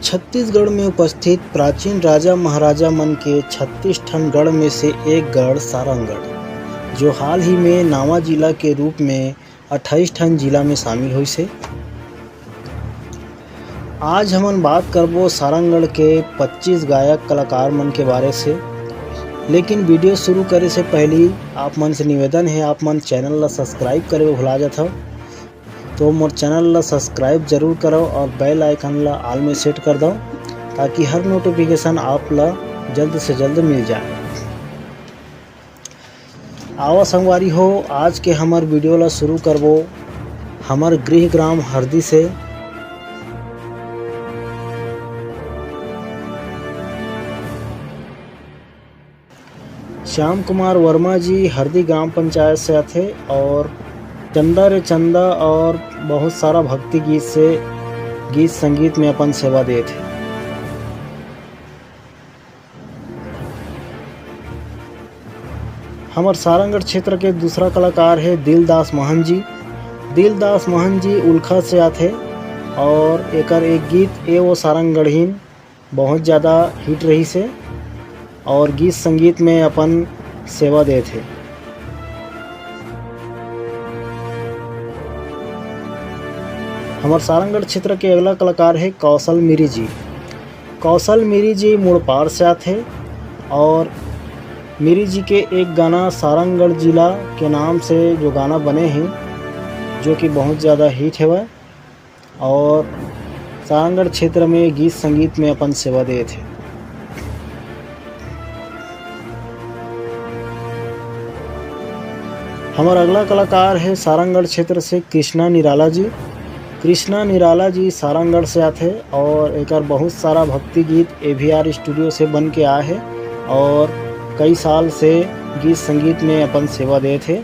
छत्तीसगढ़ में उपस्थित प्राचीन राजा महाराजा मन के 36 ठन गढ़ में से एक गढ़ सारंगगढ़, जो हाल ही में नावा जिला के रूप में 28 ठन जिला में शामिल हुई से। आज हमन बात करबो सारंगगढ़ के 25 गायक कलाकार मन के बारे से। लेकिन वीडियो शुरू करे से पहले आप मन से निवेदन है, आप मन चैनल ला सब्सक्राइब करे भुला जात हव, तो मोर चैनल ला सब्सक्राइब जरूर करो और बेल आइकन ला ऑल में सेट कर दो, ताकि हर नोटिफिकेशन आप ला जल्द से जल्द मिल जाए। आवा संगवारी हो, आज के हमार वीडियो ला शुरू करबो हमार गृह ग्राम हरदी से। श्याम कुमार वर्मा जी हरदी ग्राम पंचायत से आते और चंदा रे चंदा और बहुत सारा भक्ति गीत संगीत में अपन सेवा दे थे। हमार सारंगगढ़ क्षेत्र के दूसरा कलाकार है दिलदास महन जी। दिलदास महन जी उल्खा से आते और एकर एक गीत ए वो सारंगगढ़ीन बहुत ज़्यादा हिट रही से और गीत संगीत में अपन सेवा दे थे। हमार सारंगगढ़ क्षेत्र के अगला कलाकार है कौशल मीरी जी। कौशल मीरी जी मुड़पार से आते और मीरी जी के एक गाना सारंगगढ़ जिला के नाम से जो गाना बने हैं, जो कि बहुत ज़्यादा हिट है वह, और सारंगगढ़ क्षेत्र में गीत संगीत में अपन सेवा दे थे। हमारा अगला कलाकार है सारंगगढ़ क्षेत्र से कृष्णा निराला जी। कृष्णा निराला जी सारंगगढ़ से आते और एक बहुत सारा भक्ति गीत AVR स्टूडियो से बन के आए हैं और कई साल से गीत संगीत में अपन सेवा दे थे।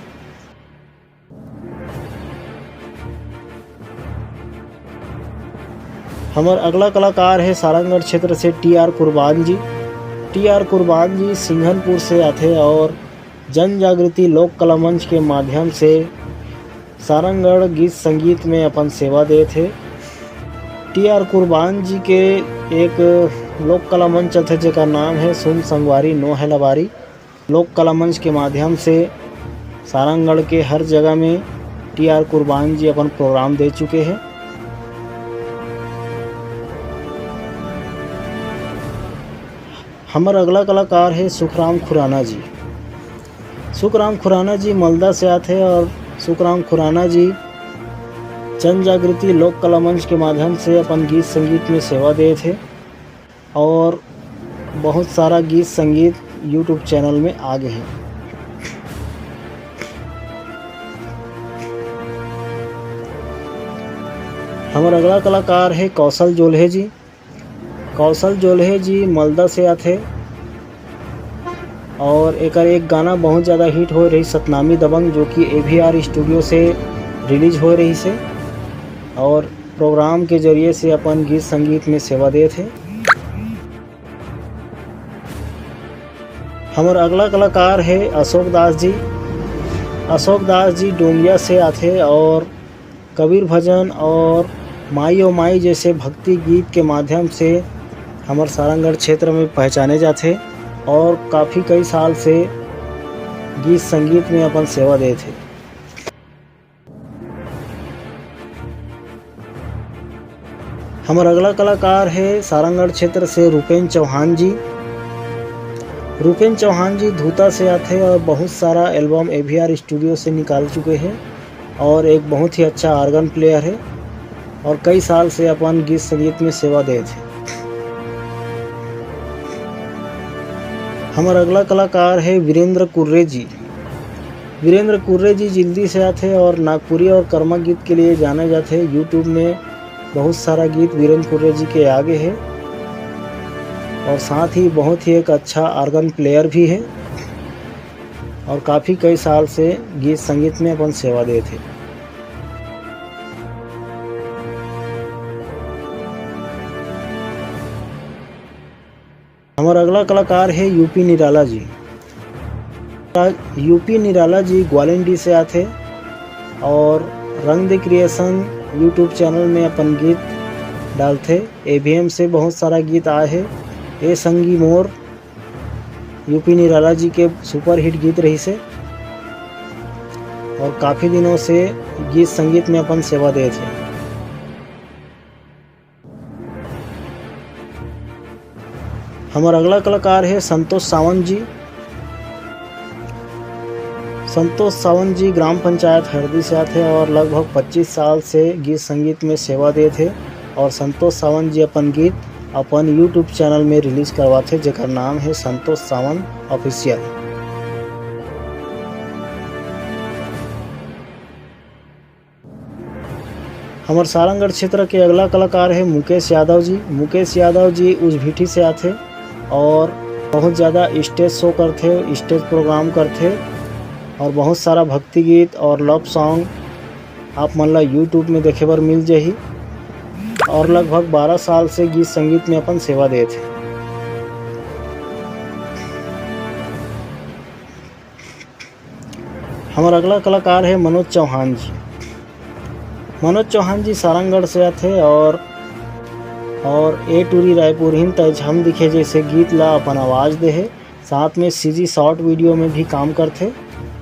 हमारा अगला कलाकार है सारंगगढ़ क्षेत्र से TR कुर्बान जी। TR कुर्बान जी सिंघनपुर से आते और जन जागृति लोक कला मंच के माध्यम से सारंगगढ़ गीत संगीत में अपन सेवा दे थे। TR कुर्बान जी के एक लोक कला मंच थे जिसका नाम है सुन संगवारी नो है लबारी। लोक कला मंच के माध्यम से सारंगगढ़ के हर जगह में TR कुर्बान जी अपन प्रोग्राम दे चुके हैं। हमारा अगला कलाकार है सुखराम खुराना जी। सुखराम खुराना जी मलदा से आते और सुखराम खुराना जी जन जागृति लोक कला मंच के माध्यम से अपन गीत संगीत में सेवा दे थे और बहुत सारा गीत संगीत YouTube चैनल में आ गए हैं। हमारा अगला कलाकार है कौशल जोल्हे जी। कौशल जोल्हे जी मलदा से आते और एक गाना बहुत ज़्यादा हिट हो रही सतनामी दबंग, जो कि AVR स्टूडियो से रिलीज हो रही से और प्रोग्राम के जरिए से अपन गीत संगीत में सेवा दे थे। हमारा अगला कलाकार है अशोक दास जी। अशोक दास जी डोंगिया से आते और कबीर भजन और माई ओ माई जैसे भक्ति गीत के माध्यम से हमारे सारंगगढ़ क्षेत्र में पहचाने जाते और काफ़ी कई साल से गीत संगीत में अपन सेवा दे थे। हमारा अगला कलाकार है सारंगगढ़ क्षेत्र से रूपेंद्र चौहान जी। रूपेंद्र चौहान जी धूता से आते और बहुत सारा एल्बम AVR स्टूडियो से निकाल चुके हैं और एक बहुत ही अच्छा ऑर्गन प्लेयर है और कई साल से अपन गीत संगीत में सेवा दे थे। हमारा अगला कलाकार है वीरेंद्र कुर्रे जी। वीरेंद्र कुर्रे जी जल्दी से आते और नागपुरी और कर्मा गीत के लिए जाने जाते हैं। YouTube में बहुत सारा गीत वीरेंद्र कुर्रे जी के आगे है और साथ ही बहुत ही एक अच्छा ऑर्गन प्लेयर भी है और काफ़ी कई साल से गीत संगीत में अपन सेवा दे थे। हमारा अगला कलाकार है यूपी निराला जी। यूपी निराला जी ग्वालिंडी से आते और रंग द क्रिएशन YouTube चैनल में अपन गीत डालते। एवीएम से बहुत सारा गीत आए हैं। ए संगी मोर यूपी निराला जी के सुपर हिट गीत रही से और काफ़ी दिनों से गीत संगीत में अपन सेवा दे थे। हमारा अगला कलाकार है संतोष सावंत जी। संतोष सावंत जी ग्राम पंचायत हरदी से आते और लगभग 25 साल से गीत संगीत में सेवा दे थे। और संतोष सावंत जी अपन गीत अपन यूट्यूब चैनल में रिलीज करवाते जेकर नाम है संतोष सावंत ऑफिशियल। हमारे सारंगगढ़ क्षेत्र के अगला कलाकार है मुकेश यादव जी। मुकेश यादव जी उजभीटी से आते और बहुत ज़्यादा स्टेज शो करते, स्टेज प्रोग्राम करते और बहुत सारा भक्ति गीत और लव सॉन्ग आप मन ला यूट्यूब में देखे बर मिल जाही। और लगभग 12 साल से गीत संगीत में अपन सेवा दे थे। हमारा अगला कलाकार है मनोज चौहान जी। मनोज चौहान जी सारंगगढ़ से आते और ए टूरी रायपुर हिंद तज हम दिखे जैसे गीत ला अपन आवाज़ दे है। साथ में सीजी शॉर्ट वीडियो में भी काम करते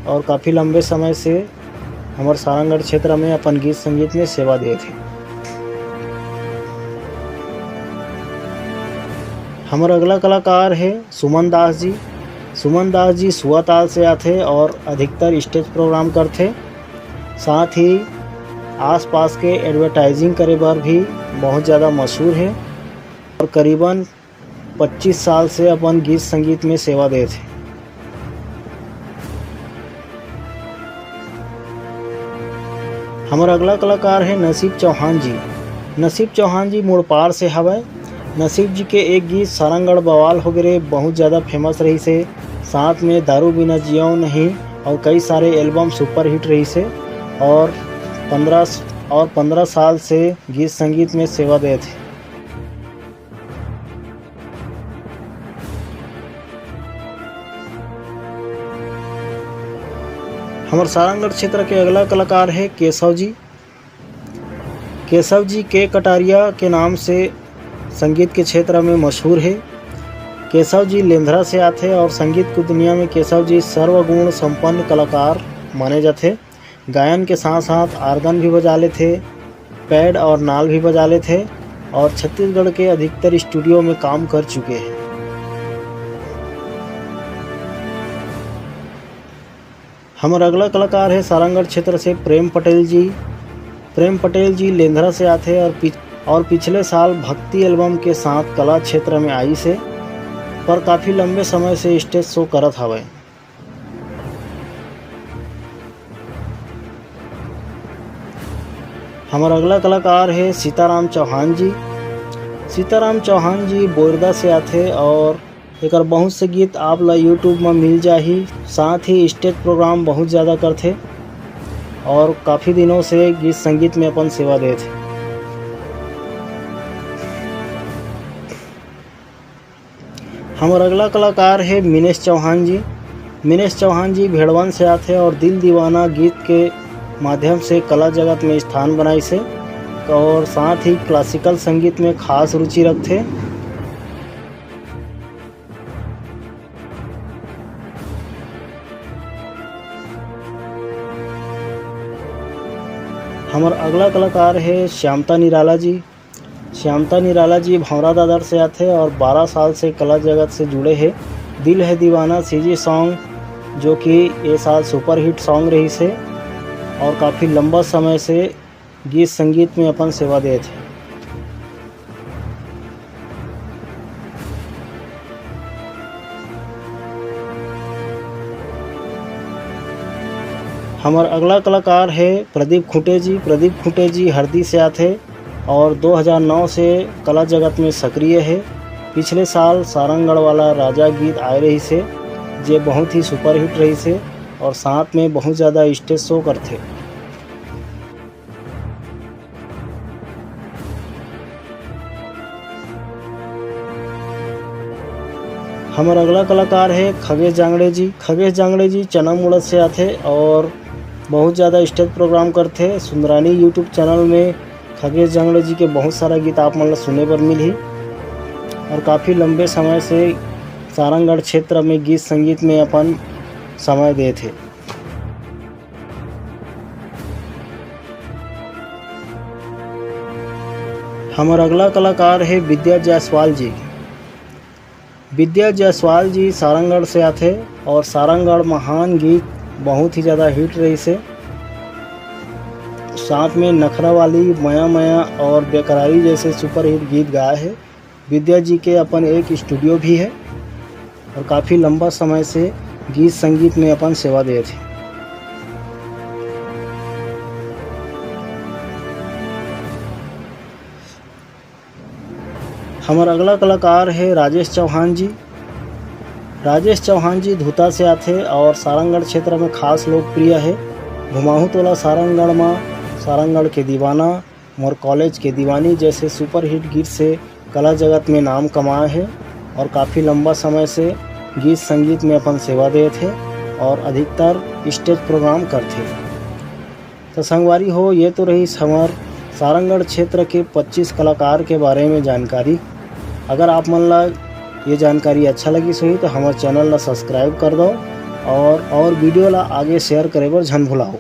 और काफ़ी लंबे समय से हमारे सारंगगढ़ क्षेत्र में अपन गीत संगीत में सेवा दे थे। हमारा अगला कलाकार है सुमन दास जी। सुमन दास जी सुआताल से आते और अधिकतर स्टेज प्रोग्राम करते। साथ ही आसपास के एडवर्टाइजिंग करे बार भी बहुत ज़्यादा मशहूर है और करीबन 25 साल से अपन गीत संगीत में सेवा दे थे। हमारा अगला कलाकार है नसीब चौहान जी। नसीब चौहान जी मुड़पार से हवै। नसीब जी के एक गीत सारंगगढ़ बवाल वगैरह बहुत ज़्यादा फेमस रही से। साथ में दारू बिना जियो नहीं और कई सारे एल्बम सुपर हिट रही से और 15 साल से गीत संगीत में सेवा दे थे। हमारे सारंगगढ़ क्षेत्र के अगला कलाकार है केशव जी। केशव जी के कटारिया के नाम से संगीत के क्षेत्र में मशहूर है। केशव जी लेंधरा से आते और संगीत की दुनिया में केशव जी सर्वगुण संपन्न कलाकार माने जाते। गायन के साथ साथ आर्गन भी बजा लेते, पैड और नाल भी बजा लेते और छत्तीसगढ़ के अधिकतर स्टूडियो में काम कर चुके हैं। हमारा अगला कलाकार है सारंगगढ़ क्षेत्र से प्रेम पटेल जी। प्रेम पटेल जी लेंधरा से आते और पिछले साल भक्ति एल्बम के साथ कला क्षेत्र में आई से पर काफ़ी लंबे समय से स्टेज शो करत हवे। हमारा अगला कलाकार है सीताराम चौहान जी। सीताराम चौहान जी बोरदा से आते और एक बहुत से गीत आप ला यूट्यूब में मिल जाही। साथ ही स्टेज प्रोग्राम बहुत ज़्यादा करते और काफ़ी दिनों से गीत संगीत में अपन सेवा दे थे। हमारा अगला कलाकार है मिनेश चौहान जी। मिनेश चौहान जी भेड़वन से आते और दिल दीवाना गीत के माध्यम से कला जगत में स्थान बनाई से और साथ ही क्लासिकल संगीत में खास रुचि रखते। हमारा अगला कलाकार है श्यामता निराला जी। श्यामता निराला जी भौरा दादर से आते और 12 साल से कला जगत से जुड़े हैं। दिल है दीवाना सीजी सॉन्ग जो कि ये साल सुपर हिट सॉन्ग रही से और काफ़ी लंबा समय से गीत संगीत में अपन सेवा दे थे। हमारा अगला कलाकार है प्रदीप खुटे जी। प्रदीप खुटे जी हरदी से आते और 2009 से कला जगत में सक्रिय है। पिछले साल सारंगगढ़ वाला राजा गीत आए रही से जे बहुत ही सुपर हिट रही से और साथ में बहुत ज़्यादा स्टेज शो करते। हमारा अगला कलाकार है खगेश जांगड़े जी। खगेश जांगड़े जी चनामुड़त से आते और बहुत ज़्यादा स्टेज प्रोग्राम करते। सुंदरानी यूट्यूब चैनल में खगेश जंगले जी के बहुत सारा गीत आप मन ला सुने बर मिलही। और काफ़ी लंबे समय से सारंगगढ़ क्षेत्र में गीत संगीत में अपन समय दे थे। हमारा अगला कलाकार है विद्या जायसवाल जी। विद्या जायसवाल जी सारंगगढ़ से आते और सारंगगढ़ महान गीत बहुत ही ज़्यादा हिट रही से। साथ में नखरा वाली, माया माया और बेकरारी जैसे सुपरहिट गीत गाए हैं। विद्या जी के अपन एक स्टूडियो भी है और काफ़ी लंबा समय से गीत संगीत में अपन सेवा दे थे। हमारा अगला कलाकार है राजेश चौहान जी। राजेश चौहान जी धुता से आते और सारंगगढ़ क्षेत्र में खास लोकप्रिय है। घुमाहू तोला सारंगगढ़ में, सारंगगढ़ के दीवाना, मोर कॉलेज के दीवानी जैसे सुपरहिट गीत से कला जगत में नाम कमाए हैं और काफ़ी लंबा समय से गीत संगीत में अपन सेवा दे थे और अधिकतर स्टेज प्रोग्राम करते। तो संगवारी हो, ये तो रही हमार सारंगगढ़ क्षेत्र के 25 कलाकार के बारे में जानकारी। अगर आप मन ला ये जानकारी अच्छा लगी सही तो हमारे चैनल ला सब्सक्राइब कर दो और वीडियो ला आगे शेयर करे बर झन भुलाओ।